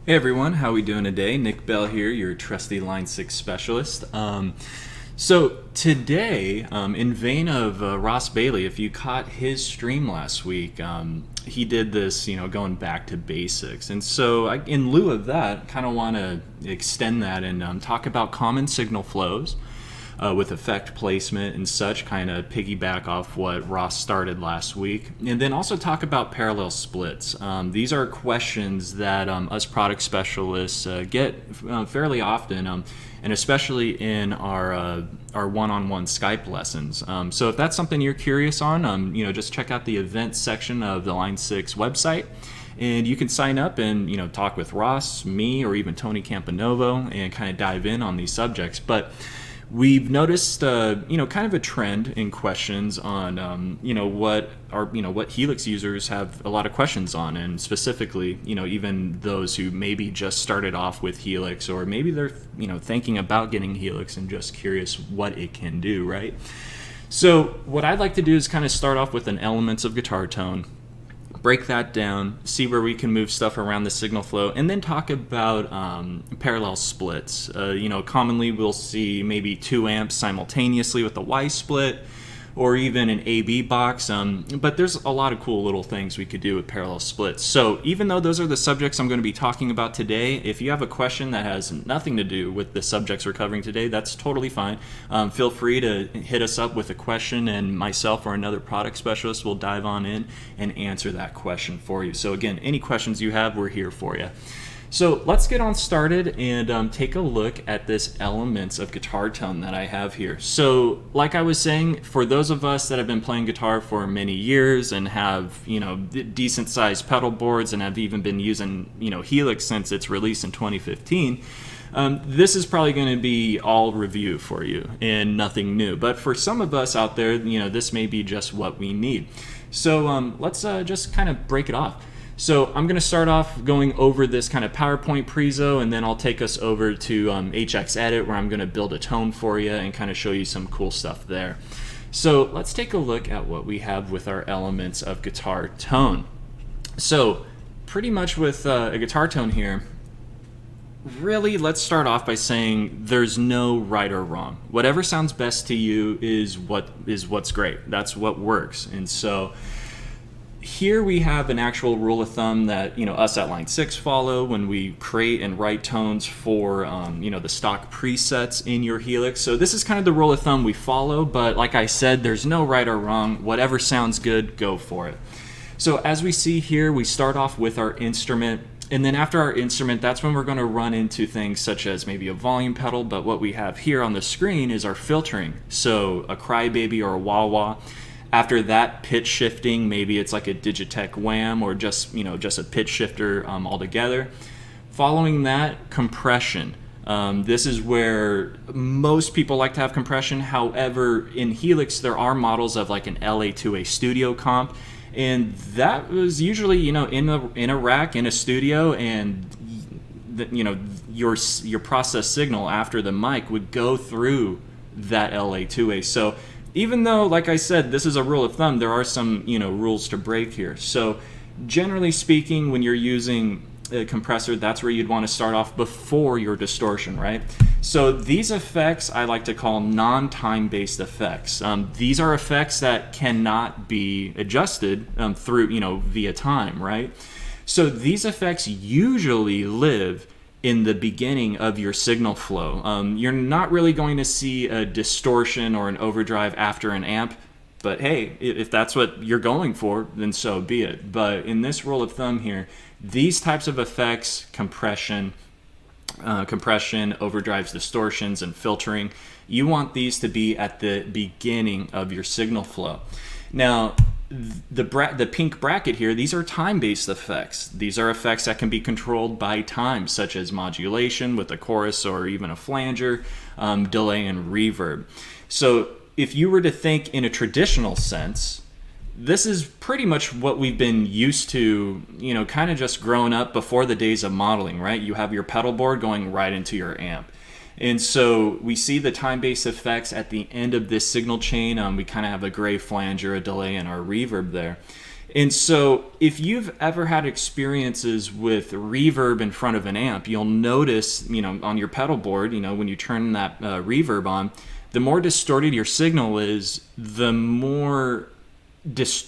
Hey everyone, how we doing today? Nick Bell here, your trusty Line 6 specialist. So today, in vein of Ross Bailey, if you caught his stream last week, he did this, going back to basics. And so in lieu of that, kind of want to extend that and talk about common signal flows with effect placement and such, kind of piggyback off what Ross started last week. And then also talk about parallel splits. These are questions that us product specialists get fairly often, and especially in our one-on-one Skype lessons. So if that's something you're curious on, just check out the events section of the Line 6 website. And you can sign up and talk with Ross, me, or even Tony Campanovo, and kind of dive in on these subjects. But we've noticed, kind of a trend in questions on, what Helix users have a lot of questions on, and specifically, even those who maybe just started off with Helix, or maybe they're, thinking about getting Helix and just curious what it can do, right? So what I'd like to do is kind of start off with an elements of guitar tone, break that down, see where we can move stuff around the signal flow, and then talk about parallel splits. Commonly we'll see maybe 2 amps simultaneously with a Y split, or even an AB box, but there's a lot of cool little things we could do with parallel splits. So even though those are the subjects I'm going to be talking about today, if you have a question that has nothing to do with the subjects we're covering today, that's totally fine. Feel free to hit us up with a question, and myself or another product specialist will dive on in and answer that question for you. So again, any questions you have, we're here for you. So let's get on started and take a look at this elements of guitar tone that I have here. So like I was saying, for those of us that have been playing guitar for many years and have, decent sized pedal boards and have even been using, Helix since its release in 2015, this is probably going to be all review for you and nothing new. But for some of us out there, this may be just what we need. So let's just kind of break it off. So I'm going to start off going over this kind of PowerPoint prezo, and then I'll take us over to HX Edit, where I'm going to build a tone for you and kind of show you some cool stuff there. So let's take a look at what we have with our elements of guitar tone. So pretty much with a guitar tone here, really, let's start off by saying there's no right or wrong. Whatever sounds best to you is what's great. That's what works. And so here we have an actual rule of thumb that us at Line 6 follow when we create and write tones for the stock presets in your Helix. So this is kind of the rule of thumb we follow, but like I said, there's no right or wrong. Whatever sounds good, go for it. So as we see here, we start off with our instrument, and then after our instrument, that's when we're going to run into things such as maybe a volume pedal, but what we have here on the screen is our filtering. So a crybaby or a wah-wah. After that, pitch shifting, maybe it's like a Digitech Wham or just a pitch shifter altogether. Following that, compression. This is where most people like to have compression. However, in Helix, there are models of like an LA2A studio comp, and that was usually in a rack in a studio, and your process signal after the mic would go through that LA2A. So even though, like I said, this is a rule of thumb, there are some rules to break here. So generally speaking, when you're using a compressor, that's where you'd want to start off before your distortion, right? So these effects I like to call non-time based effects. These are effects that cannot be adjusted through via time, right? So these effects usually live in the beginning of your signal flow. You're not really going to see a distortion or an overdrive after an amp, but hey, if that's what you're going for, then so be it. But in this rule of thumb here, these types of effects, compression, overdrives, distortions, and filtering, you want these to be at the beginning of your signal flow. Now, the pink bracket here, these are time-based effects. These are effects that can be controlled by time, such as modulation with a chorus or even a flanger, delay, and reverb. So if you were to think in a traditional sense, this is pretty much what we've been used to, kind of just growing up before the days of modeling, right? You have your pedal board going right into your amp. And so we see the time-based effects at the end of this signal chain. We kind of have a gray flanger, a delay, and our reverb there. And so if you've ever had experiences with reverb in front of an amp, you'll notice, on your pedal board, when you turn that reverb on, the more distorted your signal is, the more,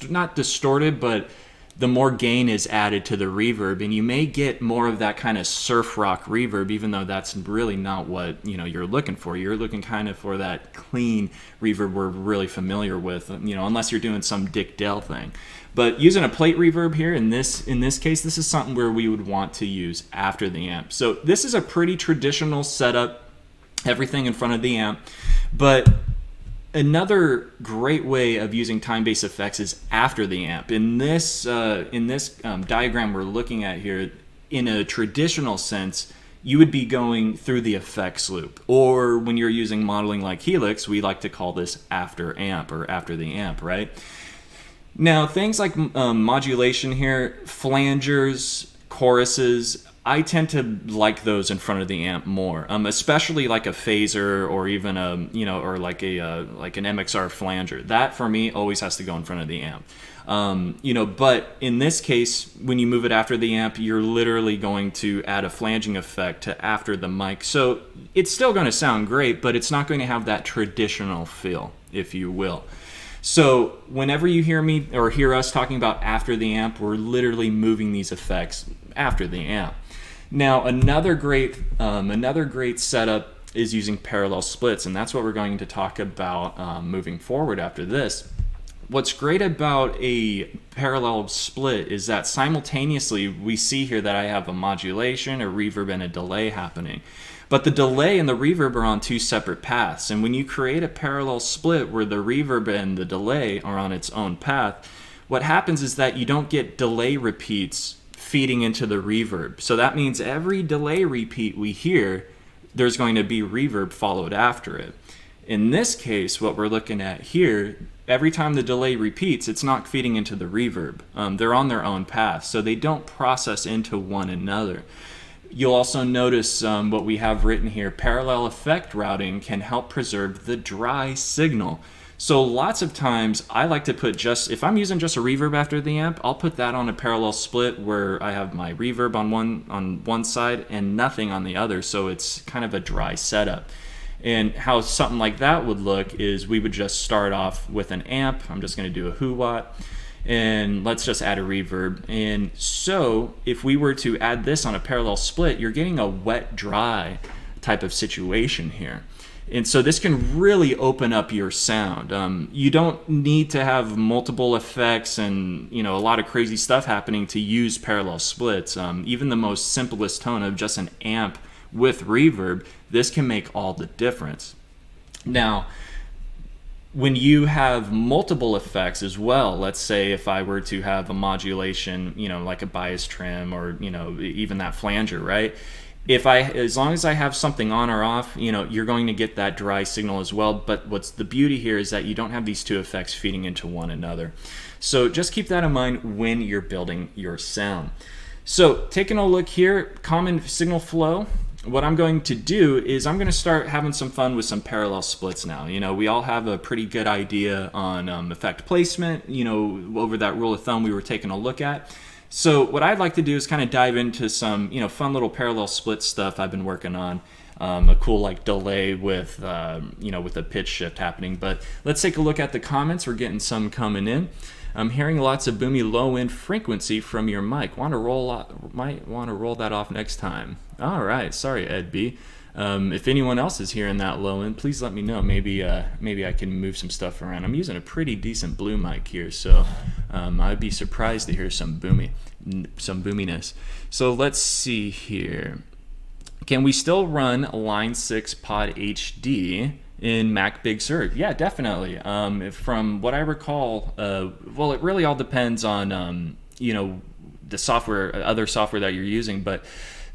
not distorted, but the more gain is added to the reverb, and you may get more of that kind of surf rock reverb, even though that's really not what you're looking for. You're looking kind of for that clean reverb we're really familiar with, unless you're doing some Dick Dale thing. But using a plate reverb here, in this case, this is something where we would want to use after the amp. So this is a pretty traditional setup, everything in front of the amp, but another great way of using time-based effects is after the amp. In this diagram we're looking at here, in a traditional sense, you would be going through the effects loop. Or when you're using modeling like Helix, we like to call this after amp or after the amp, right? Now, things like modulation here, flangers, choruses, I tend to like those in front of the amp more, especially like a phaser or even or like an MXR flanger. That for me always has to go in front of the amp. But in this case, when you move it after the amp, you're literally going to add a flanging effect to after the mic. So it's still going to sound great, but it's not going to have that traditional feel, if you will. So whenever you hear me or hear us talking about after the amp, we're literally moving these effects after the amp. Now, another great setup is using parallel splits, and that's what we're going to talk about moving forward after this. What's great about a parallel split is that simultaneously we see here that I have a modulation, a reverb, and a delay happening. But the delay and the reverb are on two separate paths, and when you create a parallel split where the reverb and the delay are on its own path, what happens is that you don't get delay repeats feeding into the reverb. So that means every delay repeat we hear, there's going to be reverb followed after it. In this case, what we're looking at here, every time the delay repeats, it's not feeding into the reverb. They're on their own path, so they don't process into one another. You'll also notice what we have written here, parallel effect routing can help preserve the dry signal. So lots of times I like to put if I'm using just a reverb after the amp, I'll put that on a parallel split where I have my reverb on one side and nothing on the other, so it's kind of a dry setup. And how something like that would look is we would just start off with an amp. I'm just going to do a who-watt, and let's just add a reverb. And so if we were to add this on a parallel split, you're getting a wet-dry type of situation here. And so this can really open up your sound. You don't need to have multiple effects and a lot of crazy stuff happening to use parallel splits. Even the most simplest tone of just an amp with reverb, this can make all the difference. Now, when you have multiple effects as well, let's say if I were to have a modulation, like a bias trim or even that flanger, right? As long as I have something on or off, you're going to get that dry signal as well. But what's the beauty here is that you don't have these two effects feeding into one another. So just keep that in mind when you're building your sound. So taking a look here, common signal flow. What I'm going to do is I'm going to start having some fun with some parallel splits now. We all have a pretty good idea on effect placement, over that rule of thumb we were taking a look at. So what I'd like to do is kind of dive into some, fun little parallel split stuff I've been working on. A cool like delay with, with a pitch shift happening. But let's take a look at the comments. We're getting some coming in. I'm hearing lots of boomy low end frequency from your mic. Might want to roll that off next time. All right, sorry Ed B. If anyone else is hearing that low end, please let me know. Maybe I can move some stuff around. I'm using a pretty decent blue mic here, so I'd be surprised to hear some boominess. So let's see here. Can we still run Line 6 Pod HD in Mac Big Sur? Yeah, definitely. From what I recall, it really all depends on the software, other software that you're using, but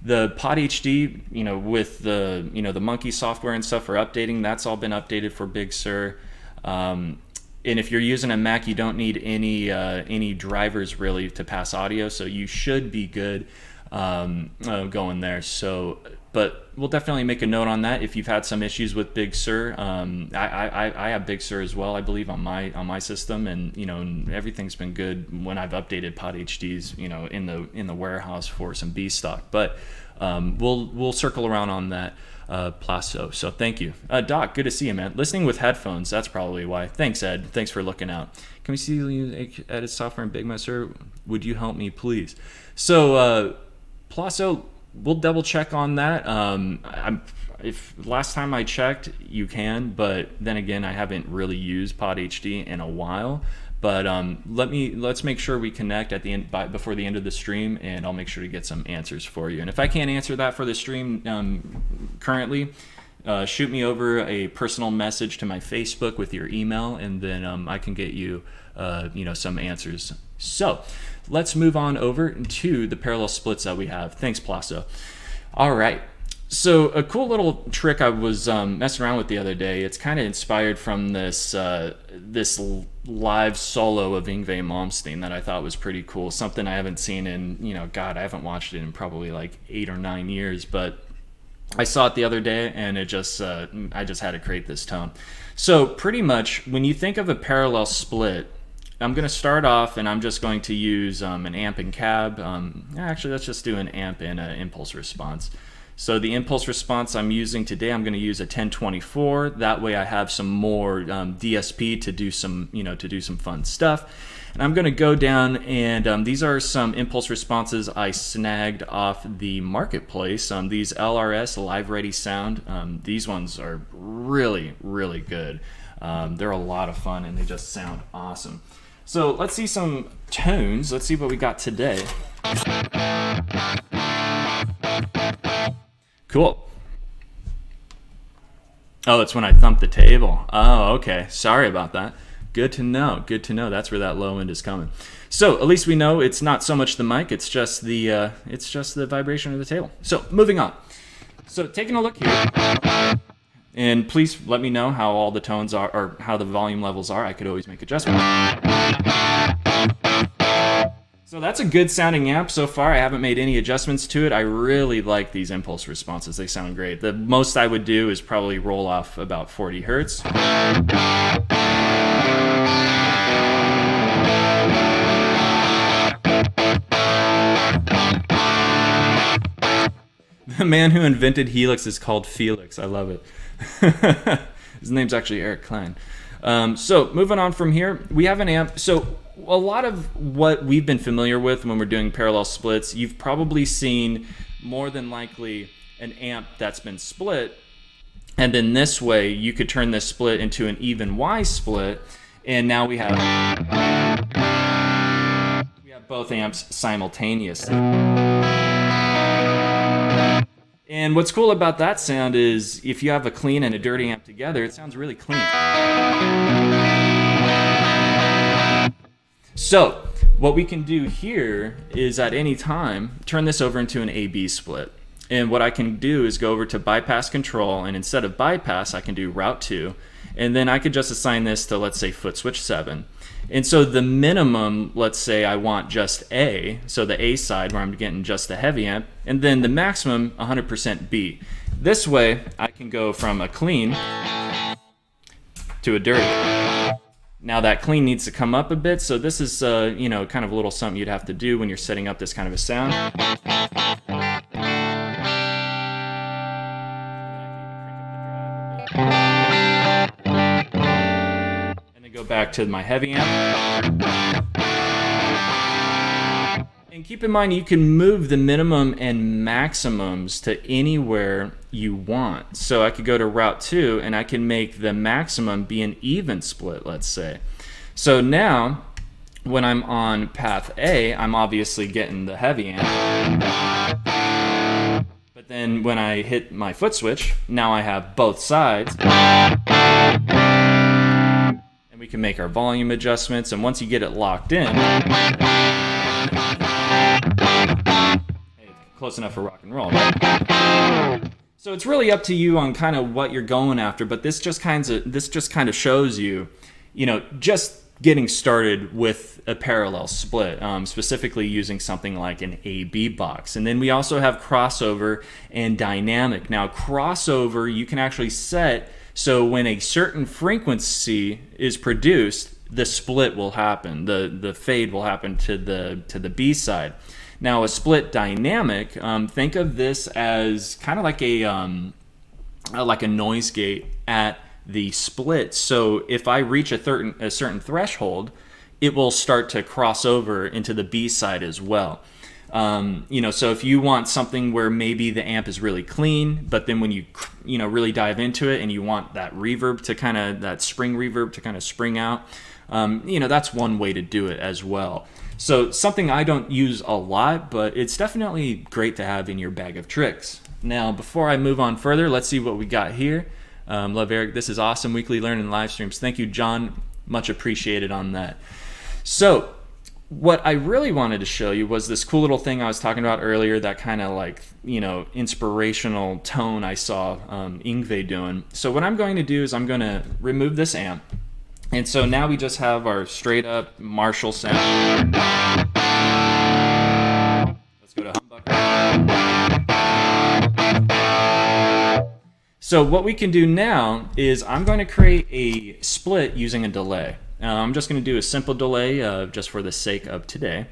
the Pod HD, with the Monkey software and stuff for updating, that's all been updated for Big Sur. And if you're using a Mac, you don't need any drivers really to pass audio, so you should be good going there. So, but we'll definitely make a note on that if you've had some issues with Big Sur. I have Big Sur as well, I believe, on my system, and everything's been good when I've updated Pod HDs, in the warehouse for some B stock. But we'll circle around on that. Plaso. So thank you. Doc, good to see you, man. Listening with headphones, that's probably why. Thanks, Ed. Thanks for looking out. Can we see you edit software in Big Master? Would you help me, please? So, Plaso, we'll double check on that. If last time I checked, you can, but then again, I haven't really used Pod HD in a while. But let's make sure we connect at the end before the end of the stream, and I'll make sure to get some answers for you. And if I can't answer that for the stream currently, shoot me over a personal message to my Facebook with your email, and then I can get you some answers. So let's move on over to the parallel splits that we have. Thanks, Plaso. All right. So a cool little trick I was messing around with the other day. It's kind of inspired from this live solo of Yngwie Malmsteen that I thought was pretty cool. Something I haven't seen in, I haven't watched it in probably like 8 or 9 years, but I saw it the other day, and it just I just had to create this tone. So pretty much when you think of a parallel split, I'm going to start off, and I'm just going to use an amp and cab. Actually, let's just do an amp and an impulse response. So the impulse response I'm using today, I'm going to use a 1024. That way I have some more DSP to do some, fun stuff. And I'm going to go down, and these are some impulse responses I snagged off the marketplace. These LRS Live Ready Sound. These ones are really, really good. They're a lot of fun, and they just sound awesome. So let's see some tones. Let's see what we got today. Cool. Oh, that's when I thumped the table. Oh, okay. Sorry about that. Good to know. Good to know. That's where that low end is coming. So at least we know it's not so much the mic. It's just the vibration of the table. So moving on. So taking a look here, and please let me know how all the tones are, or how the volume levels are. I could always make adjustments. So that's a good sounding amp so far. I haven't made any adjustments to it. I really like these impulse responses. They sound great. The most I would do is probably roll off about 40 hertz. The man who invented Helix is called Felix. I love it. His name's actually Eric Klein. So moving on from here, we have an amp. So a lot of what we've been familiar with when we're doing parallel splits, you've probably seen more than likely an amp that's been split, and then this way you could turn this split into an even Y split, and now we have both amps simultaneously. And what's cool about that sound is if you have a clean and a dirty amp together, it sounds really clean. So what we can do here is at any time turn this over into an A-B split. And what I can do is go over to bypass control, and instead of bypass I can do route 2, and then I could just assign this to, let's say, foot switch 7. And so the minimum, let's say I want just A, so the A side where I'm getting just the heavy amp, and then the maximum 100% B. This way I can go from a clean to a dirty. Now that clean needs to come up a bit, so this is kind of a little something you'd have to do when you're setting up this kind of a sound. And then go back to my heavy amp. And keep in mind you can move the minimum and maximums to anywhere you want. So I could go to route 2 and I can make the maximum be an even split, let's say. So now when I'm on path A, I'm obviously getting the heavy amp. But then when I hit my foot switch, now I have both sides. And we can make our volume adjustments, and once you get it locked in, close enough for rock and roll, right? So it's really up to you on kind of what you're going after, but this just kind of shows you, just getting started with a parallel split, specifically using something like an A-B box. And then we also have crossover and dynamic. Now, crossover you can actually set so when a certain frequency is produced, the split will happen, the fade will happen to the B side. Now, a split dynamic, think of this as kind of like a noise gate at the split. So if I reach a certain threshold, it will start to cross over into the B side as well. So if you want something where maybe the amp is really clean, but then when you really dive into it and you want that reverb to that spring reverb to kind of spring out, that's one way to do it as well. So something I don't use a lot, but it's definitely great to have in your bag of tricks. Now, before I move on further, let's see what we got here. Love Eric, this is awesome. Weekly learning live streams. Thank you, John. Much appreciated on that. So what I really wanted to show you was this cool little thing I was talking about earlier, that kind of like, inspirational tone I saw Yngwie doing. So what I'm going to do is I'm going to remove this amp. And so now we just have our straight up Marshall sound. Let's go to humbucker. So what we can do now is I'm going to create a split using a delay. I'm just going to do a simple delay just for the sake of today.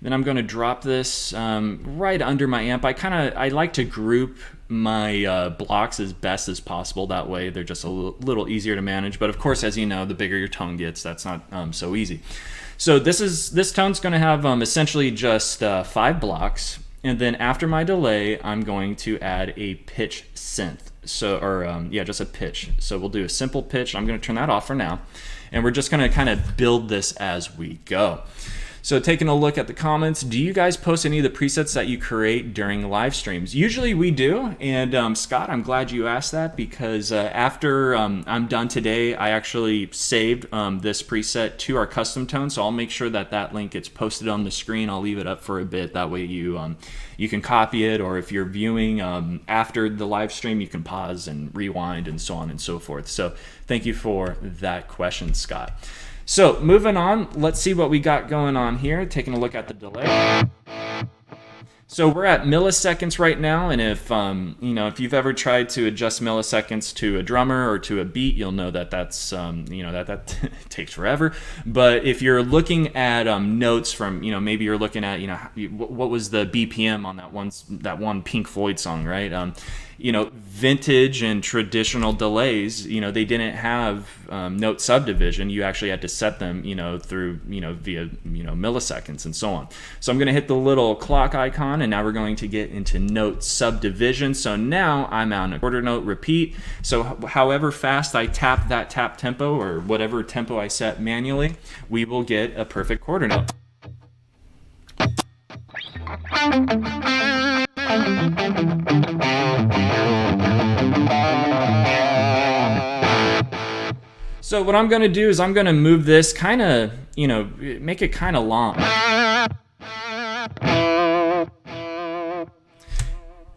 Then I'm going to drop this right under my amp. I like to group my blocks as best as possible. That way they're just a little easier to manage. But of course, as you know, the bigger your tone gets, that's not so easy. So this tone's going to have essentially just 5 blocks. And then after my delay, I'm going to add a pitch synth. Just a pitch. So we'll do a simple pitch. I'm going to turn that off for now. And we're just going to kind of build this as we go. So taking a look at the comments, do you guys post any of the presets that you create during live streams? Usually we do, and Scott, I'm glad you asked that, because after I'm done today, I actually saved this preset to our custom tone, so I'll make sure that link gets posted on the screen. I'll leave it up for a bit, that way you can copy it, or if you're viewing after the live stream, you can pause and rewind and so on and so forth. So thank you for that question, Scott. So moving on, let's see what we got going on here. Taking a look at the delay. So we're at milliseconds right now, and if you've ever tried to adjust milliseconds to a drummer or to a beat, you'll know that's that takes forever. But if you're looking at notes from maybe you're looking at what was the BPM on that one Pink Floyd song, right? Vintage and traditional delays, they didn't have note subdivision. You actually had to set them, through, via, milliseconds and so on. So I'm going to hit the little clock icon, and now we're going to get into note subdivision. So now I'm on a quarter note repeat. So however fast I tap that tap tempo, or whatever tempo I set manually, we will get a perfect quarter note. So what I'm going to do is I'm going to move this make it kind of long.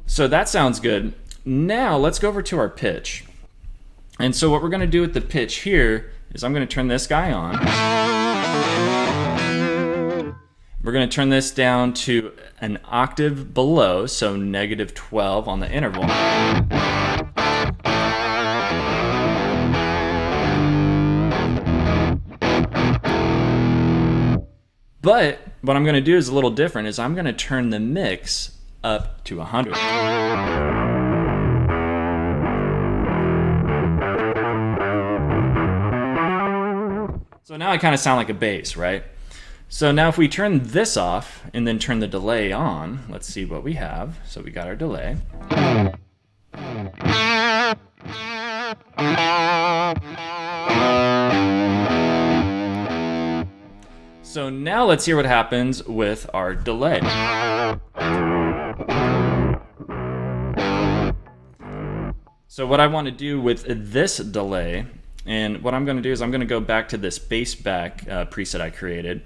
So that sounds good. Now let's go over to our pitch. And so what we're going to do with the pitch here is I'm going to turn this guy on. We're going to turn this down to an octave below, so -12 on the interval. But what I'm going to do is a little different, is I'm going to turn the mix up to 100. So now I kind of sound like a bass, right? So now if we turn this off and then turn the delay on, let's see what we have. So we got our delay. So now let's hear what happens with our delay. So what I want to do with this delay, and what I'm going to do is I'm going to go back to this bass back preset I created.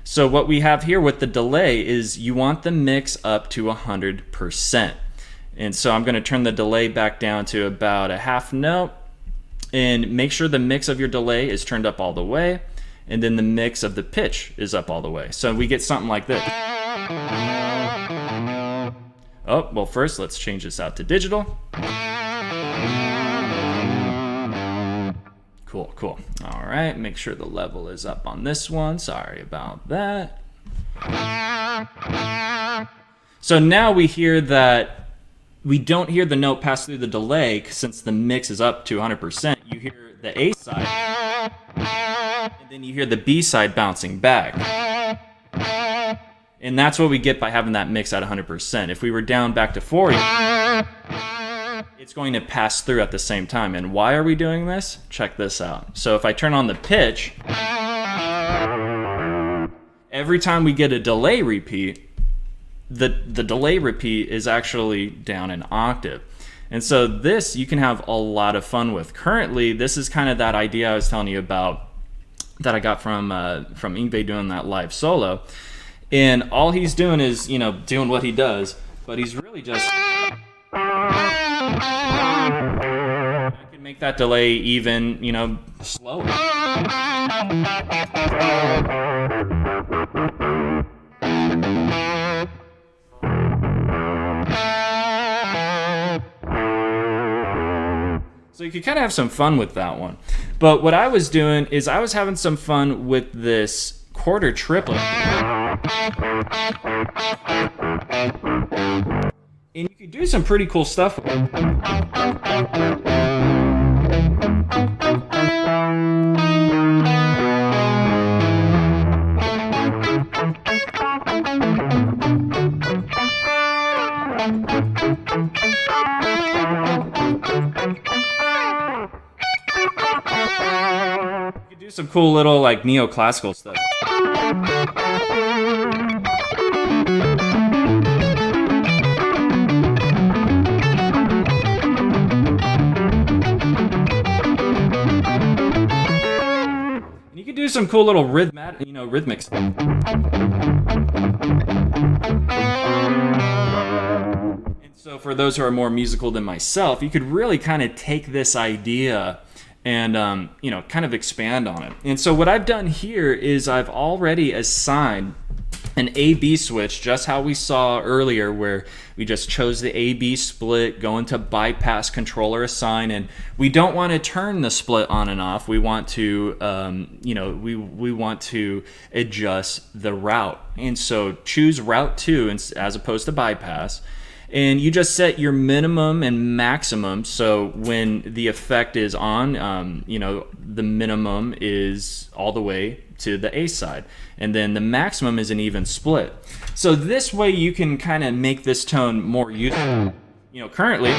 So what we have here with the delay is you want the mix up to 100%. And so I'm going to turn the delay back down to about a half note, and make sure the mix of your delay is turned up all the way. and then the mix of the pitch is up all the way. So we get something like this. Oh, well, first let's change this out to digital. Cool, cool. All right, make sure the level is up on this one. Sorry about that. So now we hear that we don't hear the note pass through the delay since the mix is up to 100%. You hear the A side, and then you hear the B side bouncing back. And that's what we get by having that mix at 100%. If we were down back to 40, it's going to pass through at the same time. And why are we doing this? Check this out. So if I turn on the pitch, every time we get a delay repeat, the delay repeat is actually down an octave. And so this you can have a lot of fun with. Currently, this is kind of that idea I was telling you about that I got from Yngwie doing that live solo. And all he's doing is, doing what he does, but he's really just... I can make that delay even, slower. So you could kind of have some fun with that one. But what I was doing is I was having some fun with this quarter triplet. And you could do some pretty cool stuff with it. You could do some cool little like neoclassical stuff. You could do some cool little rhythmic stuff. And so for those who are more musical than myself, you could really kind of take this idea and kind of expand on it. And so what I've done here is I've already assigned an A-B switch, just how we saw earlier, where we just chose the A-B split, go into bypass controller assign, and we don't want to turn the split on and off. We want to, we want to adjust the route. And so choose route 2 as opposed to bypass. And you just set your minimum and maximum. So when the effect is on, the minimum is all the way to the A side. And then the maximum is an even split. So this way you can kind of make this tone more useful. Currently...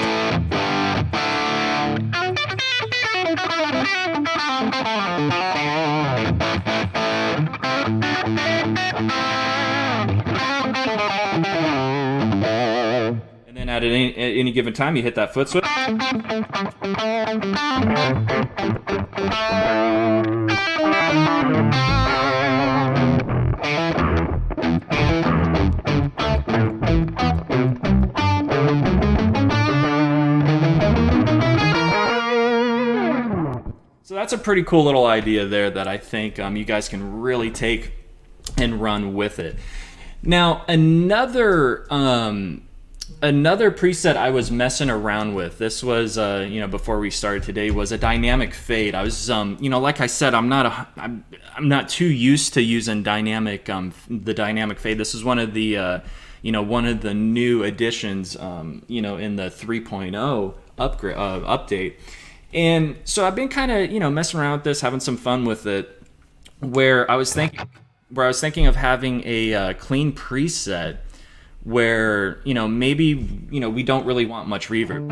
And then at any given time, you hit that foot switch. So that's a pretty cool little idea there that I think you guys can really take and run with it. Now, another preset I was messing around with, this was before we started today, was a dynamic fade. I was like I said, I'm not too used to using the dynamic fade. This is one of the new additions in the 3.0 update. And so I've been kind of messing around with this, having some fun with it, where I was thinking of having a clean preset where maybe we don't really want much reverb.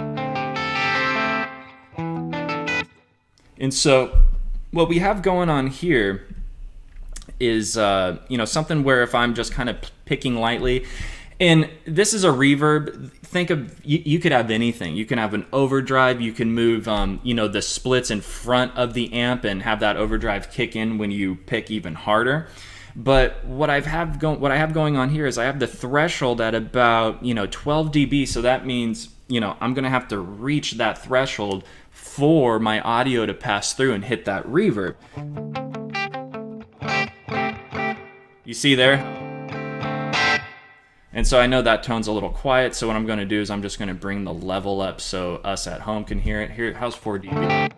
And so what we have going on here is something where if I'm just kind of picking lightly, and this is a reverb. Think of you could have anything. You can have an overdrive. You can move the splits in front of the amp and have that overdrive kick in when you pick even harder. But what I have going on here is I have the threshold at about 12 dB. So that means I'm going to have to reach that threshold for my audio to pass through and hit that reverb. You see there? And so I know that tone's a little quiet, so what I'm going to do is I'm just going to bring the level up so us at home can hear it. Here, how's 4 dB?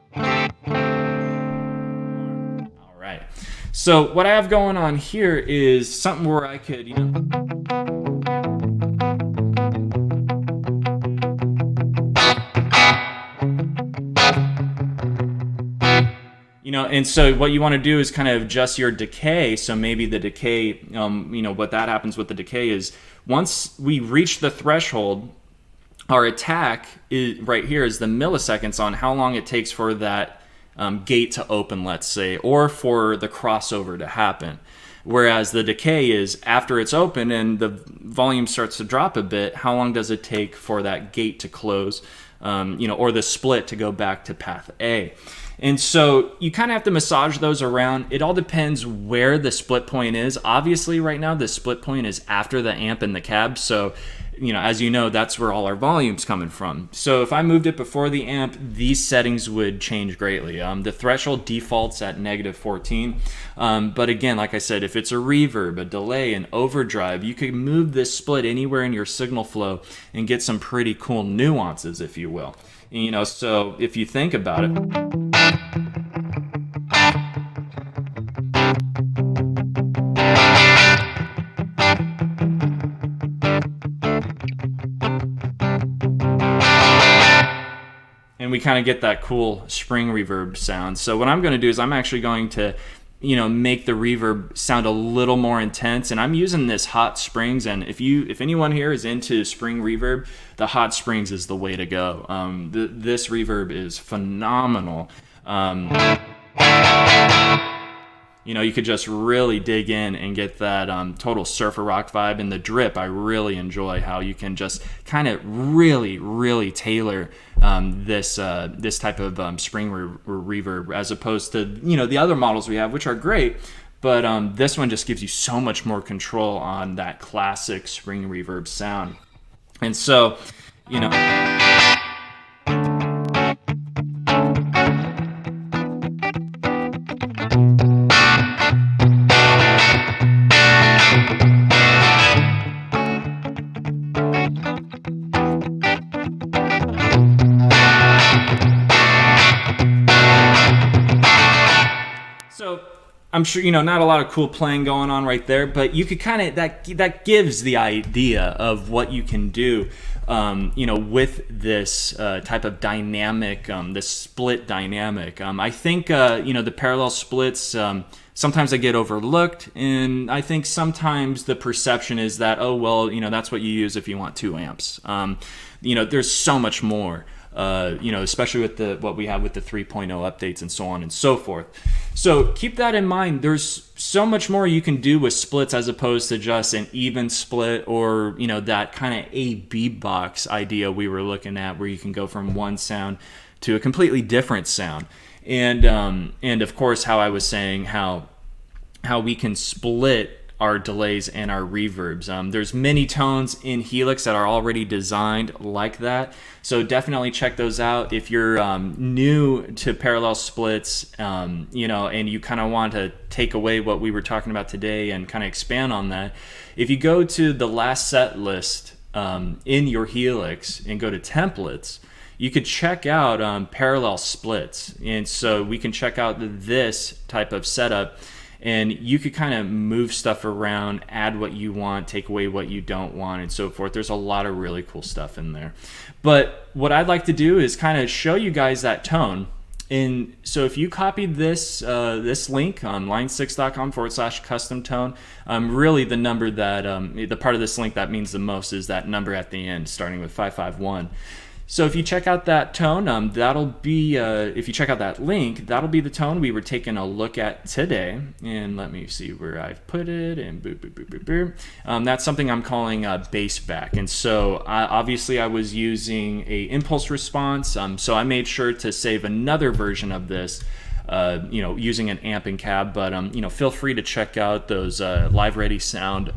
All right. So what I have going on here is something where I could, and so what you want to do is kind of adjust your decay. So maybe the decay, what that happens with the decay is once we reach the threshold, our attack is right here is the milliseconds on how long it takes for that gate to open, let's say, or for the crossover to happen. Whereas the decay is after it's open and the volume starts to drop a bit, how long does it take for that gate to close, or the split to go back to path A? And so you kind of have to massage those around. It all depends where the split point is. Obviously, right now, the split point is after the amp and the cab. So, as you know, that's where all our volume's coming from. So if I moved it before the amp, these settings would change greatly. The threshold defaults at -14. But again, like I said, if it's a reverb, a delay, an overdrive, you could move this split anywhere in your signal flow and get some pretty cool nuances, if you will. So if you think about it. And we kind of get that cool spring reverb sound. So what I'm going to do is I'm actually going to, make the reverb sound a little more intense. And I'm using this Hot Springs. And if anyone here is into spring reverb, the Hot Springs is the way to go. This reverb is phenomenal. You could just really dig in and get that total surfer rock vibe. And the drip, I really enjoy how you can just kind of really, really tailor this type of spring reverb as opposed to the other models we have, which are great. But this one just gives you so much more control on that classic spring reverb sound. And so, I'm sure, not a lot of cool playing going on right there, but you could kind of, that gives the idea of what you can do, with this type of dynamic, this split dynamic. I think, the parallel splits, sometimes they get overlooked, and I think sometimes the perception is that, that's what you use if you want 2 amps. There's so much more. Especially with what we have with the 3.0 updates and so on and so forth. So keep that in mind. There's so much more you can do with splits as opposed to just an even split or, that kind of A/B box idea we were looking at where you can go from one sound to a completely different sound. And of course, how I was saying how we can split our delays and our reverbs. There's many tones in Helix that are already designed like that. So definitely check those out. If you're new to parallel splits, and you kind of want to take away what we were talking about today and kind of expand on that, if you go to the last set list in your Helix and go to templates, you could check out parallel splits. And so we can check out this type of setup. And you could kind of move stuff around, add what you want, take away what you don't want, and so forth. There's a lot of really cool stuff in there. But what I'd like to do is kind of show you guys that tone. And so if you copied this link on line6.com/custom tone, really the number that, the part of this link that means the most is that number at the end, starting with 551. So if you check out that tone, that'll be, if you check out that link, that'll be the tone we were taking a look at today. And let me see where I've put it, and boop, boop, boop, boop, boop. That's something I'm calling bass back. And so obviously I was using a impulse response, so I made sure to save another version of this, using an amp and cab, but feel free to check out those Live Ready Sound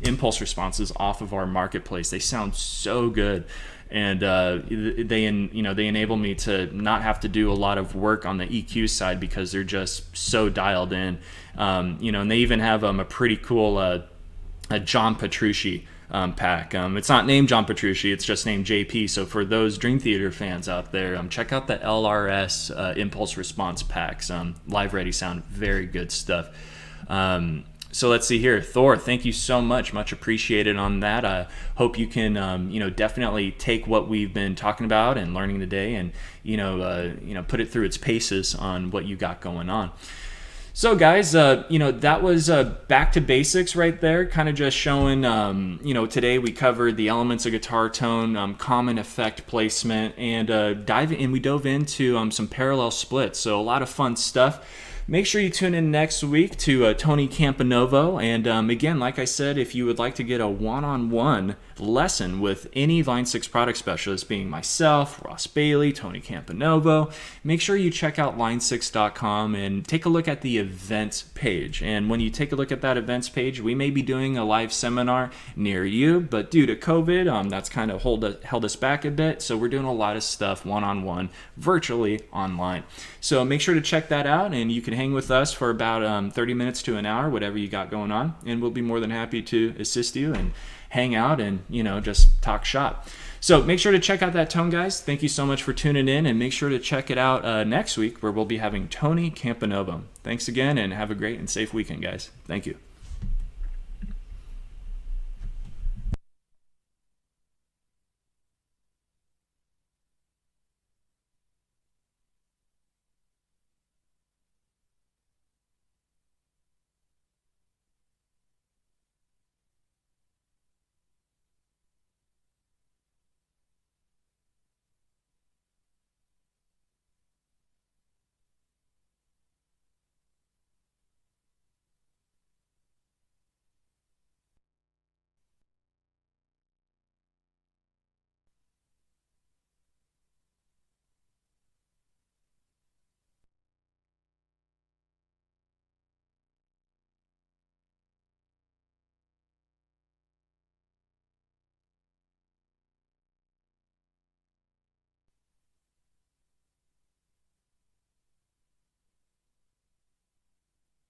impulse responses off of our marketplace. They sound so good. and they enable me to not have to do a lot of work on the EQ side because they're just so dialed in. And they even have a pretty cool a John Petrucci pack. It's not named John Petrucci, it's just named JP. So for those Dream Theater fans out there, check out the LRS Impulse Response packs. Live Ready Sound, very good stuff. So let's see here. Thor, thank you so much. Much appreciated on that. I hope you can, definitely take what we've been talking about and learning today and, put it through its paces on what you got going on. So guys, that was back to basics right there, kind of just showing, today we covered the elements of guitar tone, common effect placement, and we dove into some parallel splits. So a lot of fun stuff. Make sure you tune in next week to Tony Campanovo. And again, like I said, if you would like to get a one-on-one lesson with any Line 6 product specialist, being myself, Ross Bailey, Tony Campanovo, make sure you check out line6.com and take a look at the events page. And when you take a look at that events page, we may be doing a live seminar near you, but due to COVID, that's kind of held us back a bit. So we're doing a lot of stuff one-on-one, virtually online. So make sure to check that out, and you can hang with us for about 30 minutes to an hour, whatever you got going on, and we'll be more than happy to assist you and hang out and just talk shop. So make sure to check out that tone, guys. Thank you so much for tuning in, and make sure to check it out next week, where we'll be having Tony Campanovo. Thanks again, and have a great and safe weekend, guys. Thank you.